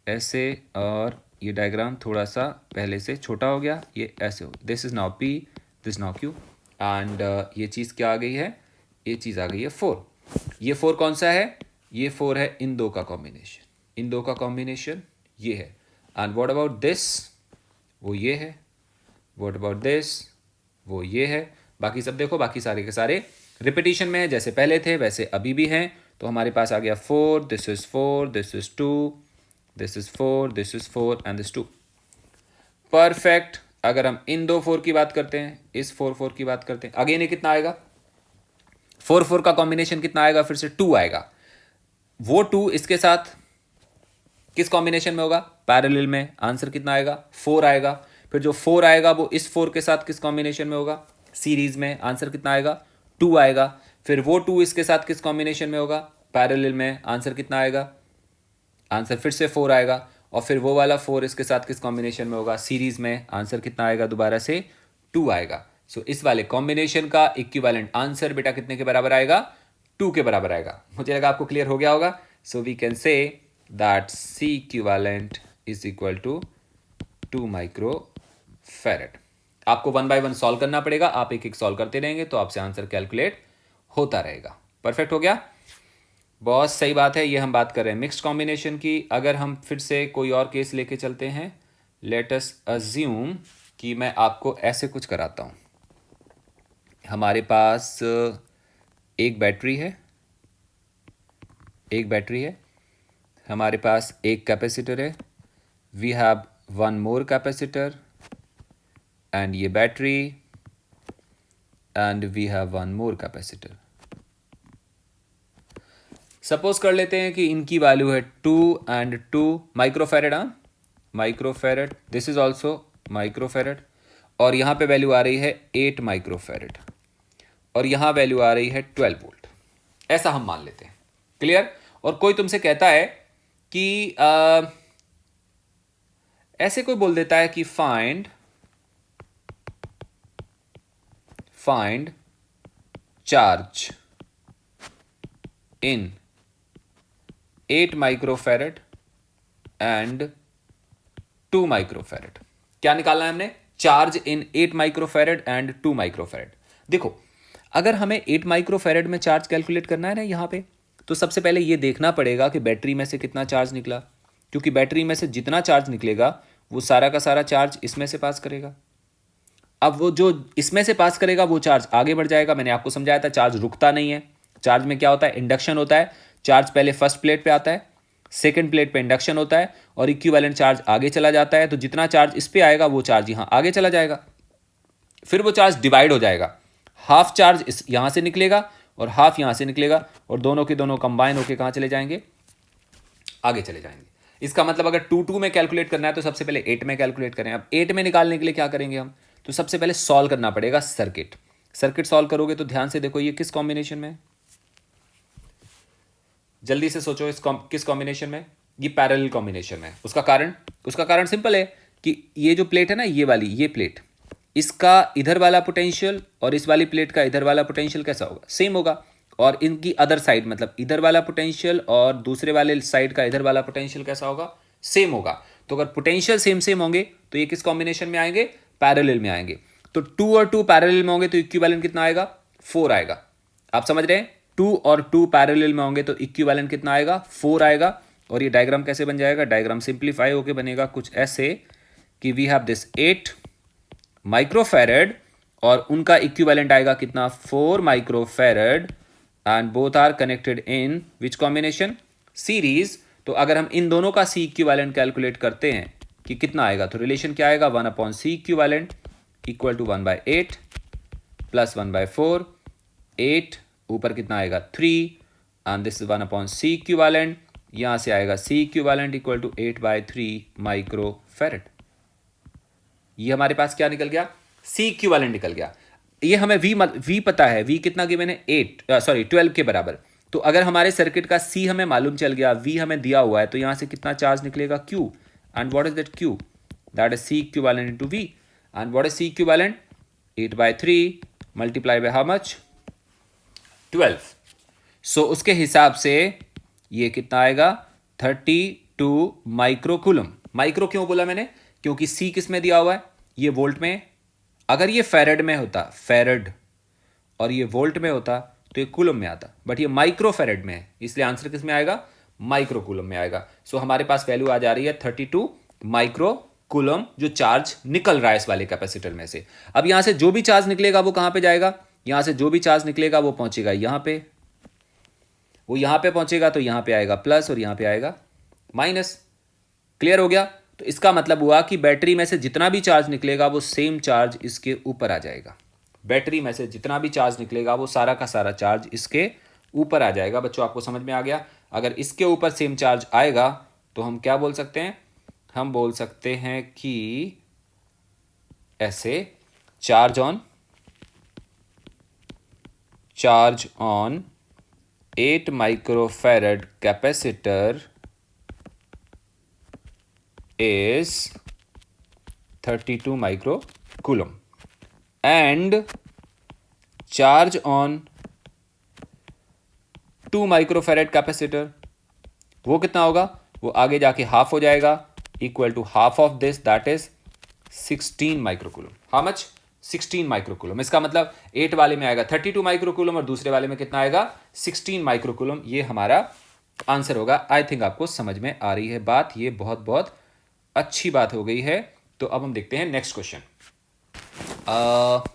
ऐसे, और ये डायग्राम थोड़ा सा पहले से छोटा हो गया, ये ऐसे हो गया। This is now P, this now Q, and ये चीज़ क्या आ गई है, ये चीज़ आ गई है 4। ये 4 कौन सा है, ये 4 है इन दो का कॉम्बिनेशन, इन दो का कॉम्बिनेशन ये है। एंड व्हाट अबाउट दिस, वो ये है, व्हाट अबाउट दिस, वो ये है। बाकी सब देखो, बाकी सारे के सारे रिपीटिशन में है, जैसे पहले थे वैसे अभी भी हैं। तो हमारे पास आ गया 4, this is 4, this is 2, this is 4, this is 4 and this 2। Perfect. अगर हम इन दो 4 की बात करते हैं, इस 4 की बात करते हैं, अगेन ये कितना आएगा, 4 का कॉम्बिनेशन कितना आएगा, फिर से 2 आएगा। वो 2 इसके साथ किस कॉम्बिनेशन में होगा, पैरेलल में। आंसर कितना आएगा, 4 आएगा। फिर जो 4 आएगा वो इस 4 के साथ किस कॉम्बिनेशन में होगा, सीरीज में। आंसर कितना आएगा, 2 आएगा। फिर वो 2 इसके साथ किस कॉम्बिनेशन में होगा, पैरेलल में। आंसर कितना आएगा, आंसर फिर से 4 आएगा, और फिर वो वाला 4 इसके साथ किस कॉम्बिनेशन में होगा, सीरीज में, आंसर कितना आएगा दोबारा से 2 आएगा। सो इस वाले कॉम्बिनेशन का इक्विवेलेंट आंसर बेटा कितने के बराबर आएगा, 2 के बराबर आएगा। मुझे लगा आपको क्लियर हो गया होगा। So we can say that C equivalent is equal to 2 microfarad. आपको 1 बाय 1 सॉल्व करना पड़ेगा, आप एक एक सॉल्व करते रहेंगे तो आपसे आंसर कैलकुलेट होता रहेगा। परफेक्ट हो गया, बहुत सही बात है। ये हम बात कर रहे हैं मिक्स्ड कॉम्बिनेशन की। अगर हम फिर से कोई और केस लेके चलते हैं, लेट अस अज्यूम कि मैं आपको ऐसे कुछ कराता हूँ। हमारे पास एक बैटरी है, हमारे पास एक कैपेसिटर है, we have one more capacitor and ये battery, and we have one more capacitor. Suppose कर लेते हैं कि इनकी वैल्यू है 2 and 2 microfarad. Microfarad, this is also microfarad, और यहाँ पे वैल्यू आ रही है 8 माइक्रोफेरेड, और यहाँ वैल्यू आ रही है 12 वोल्ट। ऐसा हम मान लेते हैं। क्लियर? और कोई तुमसे कहता है कि ऐसे कोई बोल देता है कि find charge in 8 microfarad and 2 microfarad. क्या निकालना है हमने? Charge in 8 microfarad and 2 microfarad. देखो, अगर हमें 8 माइक्रोफेरेड में चार्ज कैलकुलेट करना है ना यहाँ पे, तो सबसे पहले ये देखना पड़ेगा कि बैटरी में से कितना चार्ज निकला, क्योंकि बैटरी में से जितना चार्ज निकलेगा वो सारा का सारा चार्ज इसमें से पास करेगा। अब वो जो इसमें से पास करेगा वो चार्ज आगे बढ़ जाएगा। मैंने आपको समझाया था चार्ज रुकता नहीं है। चार्ज में क्या होता है? इंडक्शन होता है। चार्ज पहले फर्स्ट प्लेट पे आता है, सेकंड प्लेट पे इंडक्शन होता है, और इक्विवेलेंट चार्ज आगे चला जाता है। तो जितना चार्ज इस पे आएगा वो चार्ज यहाँ आगे चला जाएगा। फिर वो चार्ज डिवाइड हो जाएगा, हाफ चार्ज इस यहाँ से निकलेगा और हाफ यहाँ से निकलेगा, और दोनों के दोनों कंबाइन होकर कहाँ चले जाएंगे? आगे चले जाएंगे। इसका मतलब अगर 2 में कैलकुलेट करना है तो सबसे पहले 8 में कैलकुलेट करें। अब 8 में निकालने के लिए क्या करेंगे हम? तो सबसे पहले सॉल्व करना पड़ेगा सर्किट सॉल्व करोगे तो ध्यान से देखो ये किस कॉम्बिनेशन में, जल्दी से सोचो किस कॉम्बिनेशन में? ये पैरेलल कॉम्बिनेशन में। उसका कारण सिंपल है कि ये जो प्लेट है ना, ये प्लेट, इसका इधर वाला पोटेंशियल और इस वाली प्लेट का इधर वाला पोटेंशियल कैसा होगा? सेम होगा। और इनकी अदर साइड, मतलब इधर वाला पोटेंशियल और दूसरे वाले साइड का इधर वाला पोटेंशियल कैसा होगा? सेम होगा। तो अगर पोटेंशियल सेम होंगे तो ये किस कॉम्बिनेशन में आएंगे? पैरेलल में आएंगे। तो 2 और 2 पैरेलल में होंगे तो इक्विवेलेंट कितना आएगा? 4 आएगा। आप समझ रहे हैं? 2 और 2 पैरेलल में होंगे तो इक्विवेलेंट कितना आएगा? 4 आएगा। और ये डायग्राम कैसे बन जाएगा? डायग्राम सिंप्लीफाई होकर बनेगा कुछ ऐसे कि वी हैव दिस 8 माइक्रोफेरेड और उनका इक्विवेलेंट आएगा कितना? 4 microfarad, and both are connected in which combination? Series. तो अगर हम इन दोनों का सी इक्विवेलेंट कैलकुलेट करते हैं कि कितना आएगा, तो रिलेशन क्या आएगा? 1/c equivalent equal to 1/8 plus 1/4। 8 ऊपर कितना आएगा? 3, and this is 1/c equivalent. यहां से आएगा c equivalent equal to 8/3 microfarad. ये हमारे पास क्या निकल गया? c इक्विवेलेंट निकल गया। ये हमें v पता है, v कितना गिवन है? 12 के बराबर। तो अगर हमारे सर्किट का c हमें मालूम चल गया, v हमें दिया हुआ है, तो यहां से कितना चार्ज निकलेगा? q। And what is that q? That is c equivalent into v। And what is c equivalent? 8/3 multiply by how much? 12। सो उसके हिसाब से ये कितना आएगा? 32 माइक्रोकूलम। माइक्रो क्यों बोला मैंने? क्योंकि c किस में दिया हुआ है? ये वोल्ट में। अगर ये फेरेड में होता, फेरेड, और ये वोल्ट में होता तो ये कूलम में आता, बट ये माइक्रो फेरेड में है, इसलिए आंसर किस में आएगा? माइक्रो कूलम में आएगा। सो हमारे पास वैल्यू आ जा रही है 32 माइक्रो कूलम, जो चार्ज निकल रहा है इस वाले कैपेसिटर में से। अब यहां से जो भी चार्ज निकलेगा वो कहां पे जाएगा? यहां से जो भी चार्ज निकलेगा वो पहुंचेगा यहां पे, वो यहां पे पहुंचेगा तो यहां पे आएगा प्लस और यहां पे आएगा माइनस। क्लियर हो गया? तो इसका मतलब हुआ कि बैटरी में से जितना भी चार्ज निकलेगा वो सेम चार्ज इसके ऊपर आ जाएगा। बैटरी में से जितना भी चार्ज निकलेगा वो सारा का सारा चार्ज इसके ऊपर आ जाएगा। बच्चों, आपको समझ में आ गया? अगर इसके ऊपर सेम चार्ज आएगा तो हम क्या बोल सकते हैं? हम बोल सकते हैं कि ऐसे charge on 8 microfarad capacitor is 32 microcoulomb and charge on 2 microfarad capacitor, वो कितना होगा, वो आगे जाके हाफ हो जाएगा, equal to half of this, that is 16 microcoulomb. How much? 16 microcoulomb. इसका मतलब 8 वाले में आएगा 32 माइक्रोकूलम और दूसरे वाले में कितना आएगा, 16 माइक्रोकूलम। ये हमारा आंसर होगा। आई थिंक आपको समझ में आ रही है बात, ये बहुत बहुत अच्छी बात हो गई है। तो अब हम देखते हैं नेक्स्ट क्वेश्चन।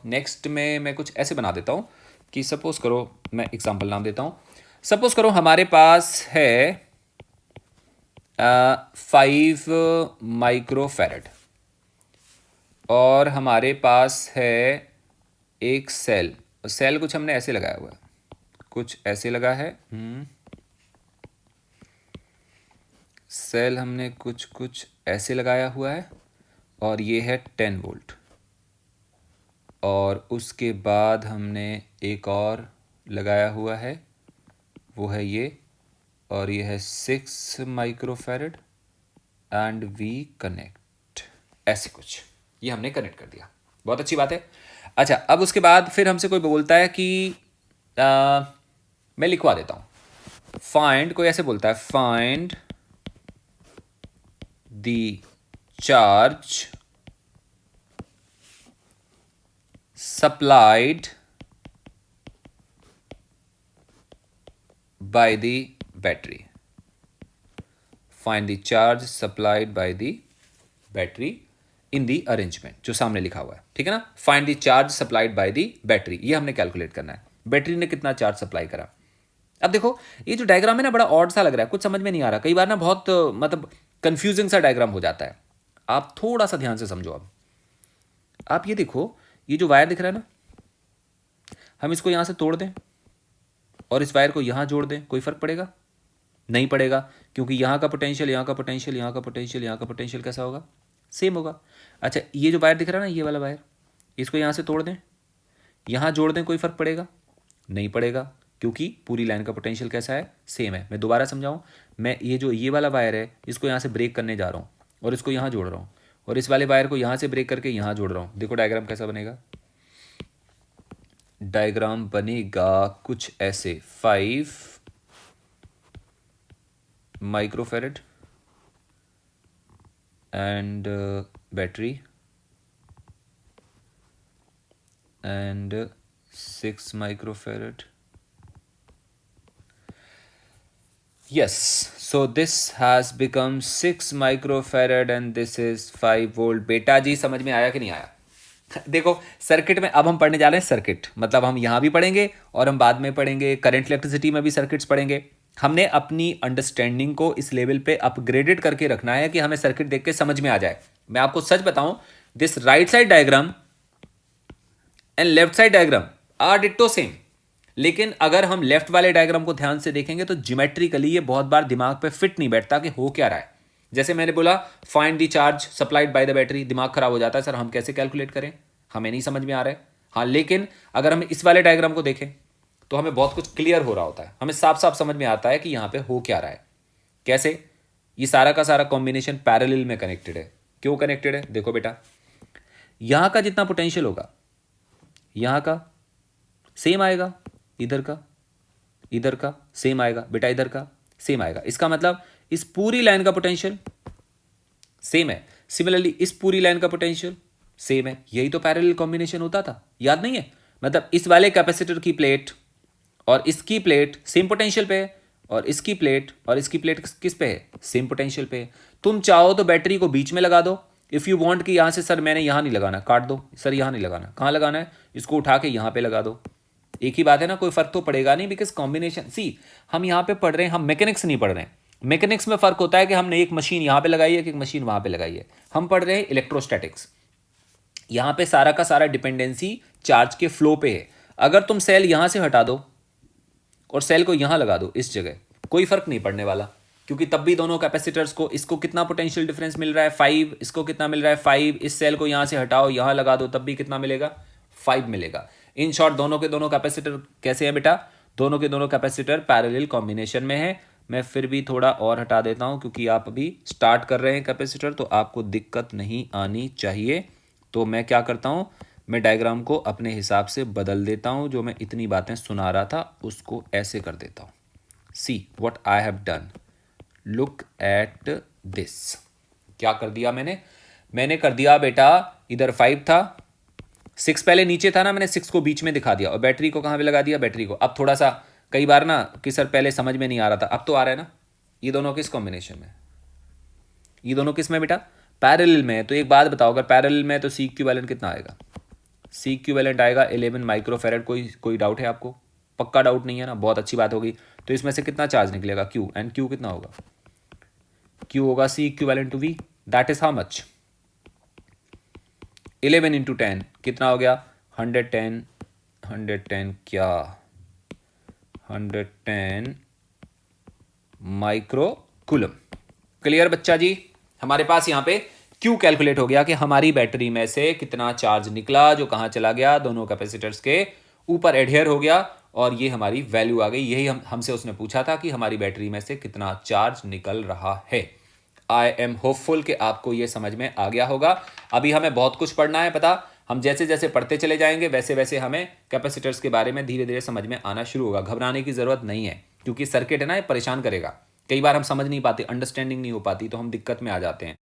नेक्स्ट में मैं कुछ ऐसे बना देता हूँ कि सपोज करो, मैं एग्जाम्पल नाम देता हूँ। सपोज करो हमारे पास है 5 माइक्रोफेरेड और हमारे पास है एक सेल। सेल कुछ हमने ऐसे लगाया हुआ है, कुछ ऐसे लगा है। सेल हमने कुछ ऐसे लगाया हुआ है और ये है 10 वोल्ट। और उसके बाद हमने एक और लगाया हुआ है, वो है ये, और ये है 6 माइक्रोफेरेड एंड वी कनेक्ट, ऐसे कुछ ये हमने कनेक्ट कर दिया। बहुत अच्छी बात है। अच्छा, अब उसके बाद फिर हमसे कोई बोलता है कि मैं लिखवा देता हूँ, फाइंड, कोई ऐसे बोलता है find the charge supplied by the battery. Find the charge supplied by the battery in the arrangement, जो सामने लिखा हुआ है, ठीक है ना। Find the charge supplied by the battery, ये हमने कैलकुलेट करना है, बैटरी ने कितना चार्ज सप्लाई करा। अब देखो ये जो डायग्राम है ना, बड़ा ऑड सा लग रहा है, कुछ समझ में नहीं आ रहा, कई बार ना बहुत मतलब कंफ्यूजिंग सा डायग्राम हो जाता है। आप थोड़ा सा ध्यान से समझो। अब आप ये देखो, ये जो वायर दिख रहा है ना, हम इसको यहां से तोड़ दें और इस वायर को यहाँ जोड़ दें, कोई फर्क पड़ेगा? नहीं पड़ेगा, क्योंकि यहाँ का पोटेंशियल, यहाँ का पोटेंशियल, यहाँ का पोटेंशियल, यहाँ का पोटेंशियल कैसा होगा, सेम होगा। अच्छा, ये जो वायर दिख रहा है ना, ये वाला वायर, इसको यहाँ से तोड़ दें, यहाँ जोड़ दें, कोई फर्क पड़ेगा? नहीं पड़ेगा, क्योंकि पूरी लाइन का पोटेंशियल कैसा है, सेम है। मैं दोबारा समझाऊँ, मैं ये जो ये वाला वायर है, इसको यहाँ से ब्रेक करने जा रहा हूँ और इसको यहाँ जोड़ रहा हूँ, और इस वाले वायर को यहाँ से ब्रेक करके यहाँ जोड़ रहा हूँ। देखो डायग्राम कैसा बनेगा। डायग्राम बनेगा कुछ ऐसे, 5 microfarad and battery and 6 microfarad. yes, so this has become 6 microfarad and this is 5 volt. बेटा जी समझ में आया कि नहीं आया? देखो सर्किट में अब हम पढ़ने जा रहे हैं सर्किट, मतलब हम यहां भी पढ़ेंगे और हम बाद में पढ़ेंगे करंट इलेक्ट्रिसिटी में भी सर्किट्स पढ़ेंगे। हमने अपनी अंडरस्टैंडिंग को इस लेवल पे अपग्रेडेड करके रखना है कि हमें सर्किट देख के समझ में आ जाए। मैं आपको सच बताऊं, this right side diagram and left side diagram are ditto same, लेकिन अगर हम लेफ्ट वाले डायग्राम को ध्यान से देखेंगे तो ज्योमेट्रिकली ये बहुत बार दिमाग पे फिट नहीं बैठता कि हो क्या रहा है। जैसे मैंने बोला find the charge supplied by the battery, दिमाग खराब हो जाता है, सर हम कैसे कैलकुलेट करें, हमें नहीं समझ में आ रहा है। हाँ, लेकिन अगर हम इस वाले डायग्राम को देखें तो हमें बहुत कुछ क्लियर हो रहा होता है, हमें साफ साफ समझ में आता है कि यहाँ पे हो क्या रहा है। कैसे? ये सारा का सारा कॉम्बिनेशन पैरेलल में कनेक्टेड है। क्यों कनेक्टेड है? देखो बेटा, यहाँ का जितना पोटेंशियल होगा यहाँ का सेम आएगा, इधर का सेम आएगा बेटा, इधर का सेम आएगा। इसका मतलब इस पूरी लाइन का पोटेंशियल सेम है, सिमिलरली इस पूरी लाइन का पोटेंशियल सेम है। यही तो पैरेलल कॉम्बिनेशन होता था, याद नहीं है? मतलब इस वाले कैपेसिटर की प्लेट और इसकी प्लेट सेम पोटेंशियल पे है, और इसकी प्लेट और इसकी प्लेट किस पे है, सेम पोटेंशियल पे है। तुम चाहो तो बैटरी को बीच में लगा दो, इफ़ यू वांट कि यहाँ से सर मैंने यहाँ नहीं लगाना, काट दो, सर यहाँ नहीं लगाना, कहाँ लगाना है, इसको उठा के यहाँ पे लगा दो, एक ही बात है ना, कोई फर्क तो पड़ेगा नहीं। बिकॉज कॉम्बिनेशन, सी हम यहाँ पे पढ़ रहे हैं, हम मैकेनिक्स नहीं पढ़ रहे हैं। मैकेनिक्स में फर्क होता है कि हमने एक मशीन यहाँ पे लगाई है कि एक मशीन वहाँ पे लगाई है। हम पढ़ रहे हैं इलेक्ट्रोस्टैटिक्स, यहाँ पे सारा का सारा डिपेंडेंसी चार्ज के फ्लो पे है। अगर तुम सेल यहाँ से हटा दो और सेल को यहाँ लगा दो इस जगह, कोई फर्क नहीं पड़ने वाला, क्योंकि तब भी दोनों कैपेसिटर्स को, इसको कितना पोटेंशियल डिफरेंस मिल रहा है 5, इसको कितना मिल रहा है 5, इस सेल को यहाँ से हटाओ यहाँ लगा दो तब भी कितना मिलेगा 5 मिलेगा। इन शॉर्ट दोनों के दोनों कैपेसिटर कैसे हैं बेटा? दोनों के दोनों कैपेसिटर पैरेलल कॉम्बिनेशन में है, मैं फिर भी थोड़ा और हटा देता हूँ क्योंकि आप अभी स्टार्ट कर रहे हैं कैपेसिटर, तो आपको दिक्कत नहीं आनी चाहिए। तो मैं क्या करता हूँ, मैं डायग्राम को अपने हिसाब से बदल देता हूँ। जो मैं इतनी बातें सुना रहा था उसको ऐसे कर देता हूँ। See what I have done, look at this. क्या कर दिया मैंने कर दिया बेटा, इधर 5 था, 6 पहले नीचे था ना, मैंने 6 को बीच में दिखा दिया और बैटरी को कहाँ पे लगा दिया, बैटरी को। अब थोड़ा सा कई बार ना कि सर पहले समझ में नहीं आ रहा था, अब तो आ रहा है ना। ये दोनों किस कॉम्बिनेशन में, ये दोनों किस में बेटा, पैरेलल में। तो एक बात बताओ, अगर पैरेलल में तो सी इक्विवेलेंट कितना आएगा, सी इक्विवेलेंट आएगा 11 माइक्रोफेरेड। कोई डाउट है आपको, पक्का डाउट नहीं है ना, बहुत अच्छी बात होगी। तो इसमें से कितना चार्ज निकलेगा, क्यू, एंड क्यू कितना होगा, क्यू होगा C equivalent to V, that is how much, 11 into 10 कितना हो गया, 110, 110 क्या, 110 माइक्रो कूलम। क्लियर बच्चा जी, हमारे पास यहाँ पे क्यू कैलकुलेट हो गया कि हमारी बैटरी में से कितना चार्ज निकला, जो कहाँ चला गया, दोनों कैपेसिटर्स के ऊपर एडहेयर हो गया, और ये हमारी वैल्यू आ गई। यही हमसे उसने पूछा था कि हमारी बैटरी में से कितना चार्ज निकल रहा है। आई एम होपफुल कि आपको ये समझ में आ गया होगा। अभी हमें बहुत कुछ पढ़ना है, पता, हम जैसे जैसे पढ़ते चले जाएंगे वैसे वैसे हमें कैपेसिटर्स के बारे में धीरे धीरे समझ में आना शुरू होगा। घबराने की ज़रूरत नहीं है, क्योंकि सर्किट है ना, ये परेशान करेगा। कई बार हम समझ नहीं पाते, अंडरस्टैंडिंग नहीं हो पाती, तो हम दिक्कत में आ जाते हैं।